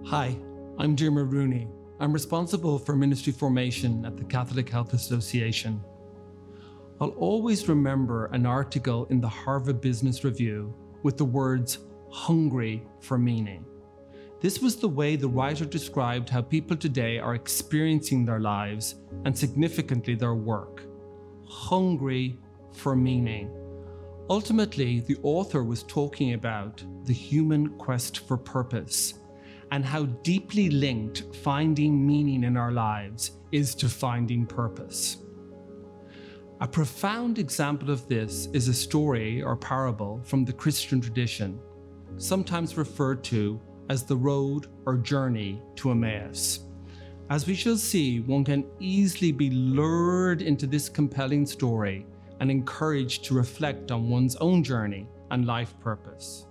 Hi, I'm Dermot Rooney. I'm responsible for ministry formation at the Catholic Health Association. I'll always remember an article in the Harvard Business Review with the words "hungry for meaning." This was the way the writer described how people today are experiencing their lives and significantly their work. Hungry for meaning. Ultimately, the author was talking about the human quest for purpose and how deeply linked finding meaning in our lives is to finding purpose. A profound example of this is a story or parable from the Christian tradition, sometimes referred to as the road or journey to Emmaus. As we shall see, one can easily be lured into this compelling story and encouraged to reflect on one's own journey and life purpose.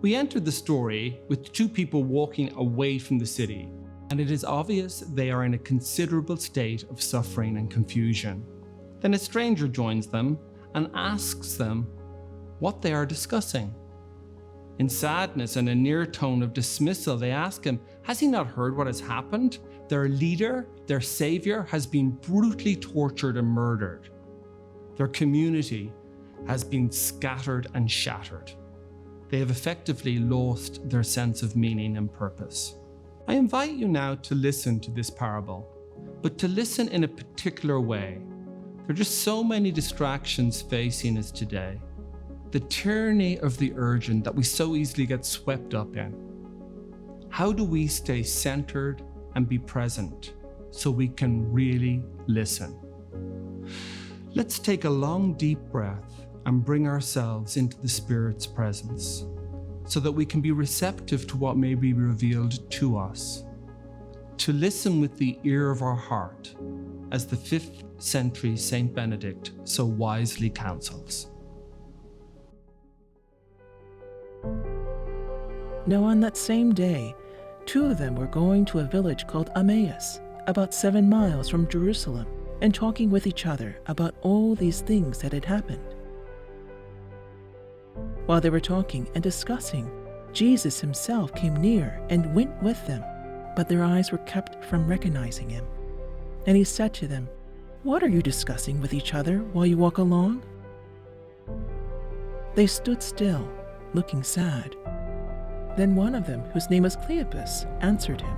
We enter the story with two people walking away from the city, and it is obvious they are in a considerable state of suffering and confusion. Then a stranger joins them and asks them what they are discussing. In sadness and a near tone of dismissal, they ask him, has he not heard what has happened? Their leader, their savior, has been brutally tortured and murdered. Their community has been scattered and shattered. They have effectively lost their sense of meaning and purpose. I invite you now to listen to this parable, but to listen in a particular way. There are just so many distractions facing us today. The tyranny of the urgent that we so easily get swept up in. How do we stay centered and be present so we can really listen? Let's take a long, deep breath and bring ourselves into the Spirit's presence so that we can be receptive to what may be revealed to us. To listen with the ear of our heart, as the 5th century Saint Benedict so wisely counsels. Now on that same day, two of them were going to a village called Emmaus, about 7 miles from Jerusalem, and talking with each other about all these things that had happened. While they were talking and discussing, Jesus himself came near and went with them, but their eyes were kept from recognizing him. And he said to them, "What are you discussing with each other while you walk along?" They stood still, looking sad. Then one of them, whose name was Cleopas, answered him,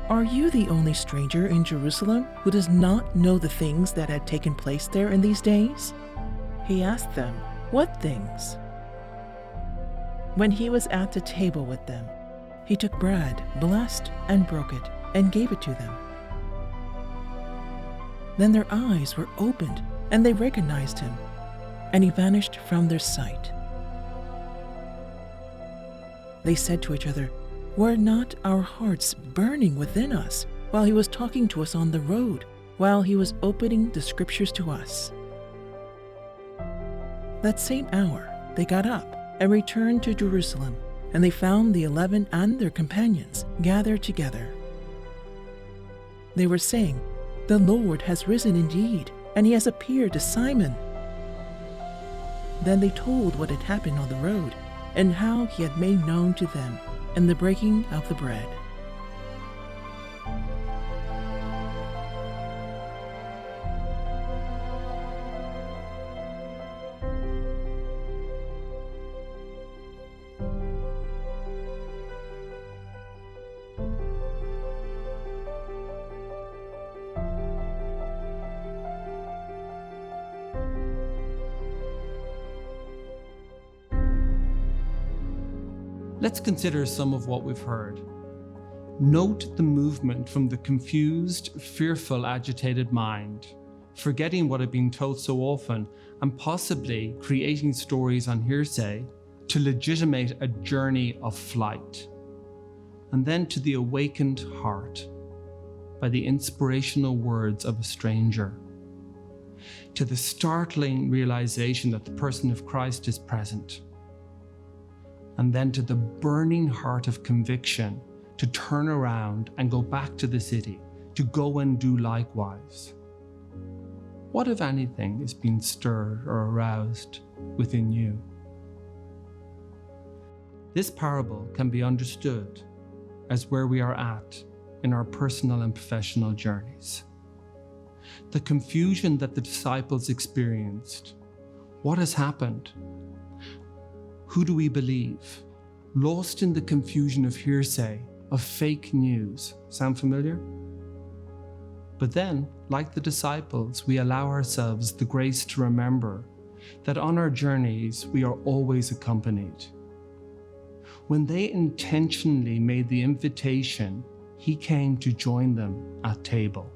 "Are you the only stranger in Jerusalem who does not know the things that had taken place there in these days?" He asked them, "What things?" When he was at the table with them, he took bread, blessed and broke it, and gave it to them. Then their eyes were opened, and they recognized him, and he vanished from their sight. They said to each other, "Were not our hearts burning within us while he was talking to us on the road, while he was opening the scriptures to us?" That same hour they got up and returned to Jerusalem, and they found the 11 and their companions gathered together. They were saying, "The Lord has risen indeed, and he has appeared to Simon." Then they told what had happened on the road, and how he had made known to them in the breaking of the bread. Let's consider some of what we've heard. Note the movement from the confused, fearful, agitated mind, forgetting what had been told so often and possibly creating stories on hearsay to legitimate a journey of flight. And then to the awakened heart by the inspirational words of a stranger. To the startling realization that the person of Christ is present. And then to the burning heart of conviction to turn around and go back to the city, to go and do likewise. What, if anything, is being stirred or aroused within you? This parable can be understood as where we are at in our personal and professional journeys. The confusion that the disciples experienced. What has happened? Who do we believe? Lost in the confusion of hearsay, of fake news. Sound familiar? But then, like the disciples, we allow ourselves the grace to remember that on our journeys, we are always accompanied. When they intentionally made the invitation, he came to join them at table.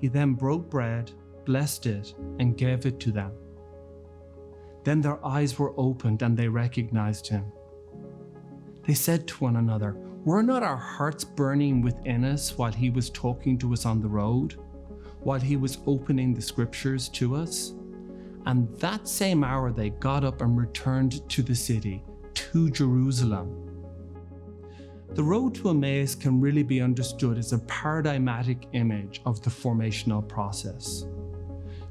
He then broke bread, blessed it, and gave it to them. Then their eyes were opened and they recognized him. They said to one another, "Were not our hearts burning within us while he was talking to us on the road, while he was opening the scriptures to us?" And that same hour they got up and returned to the city, to Jerusalem. The road to Emmaus can really be understood as a paradigmatic image of the formational process.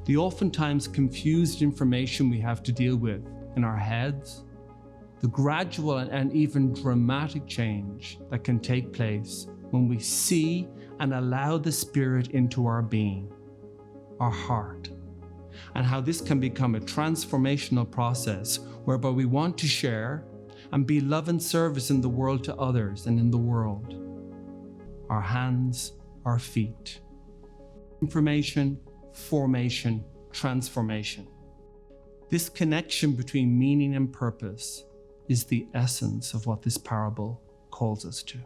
The oftentimes confused information we have to deal with in our heads, the gradual and even dramatic change that can take place when we see and allow the Spirit into our being, our heart, and how this can become a transformational process whereby we want to share and be love and service in the world to others and in the world. Our hands, our feet. Information, formation, transformation. This connection between meaning and purpose is the essence of what this parable calls us to.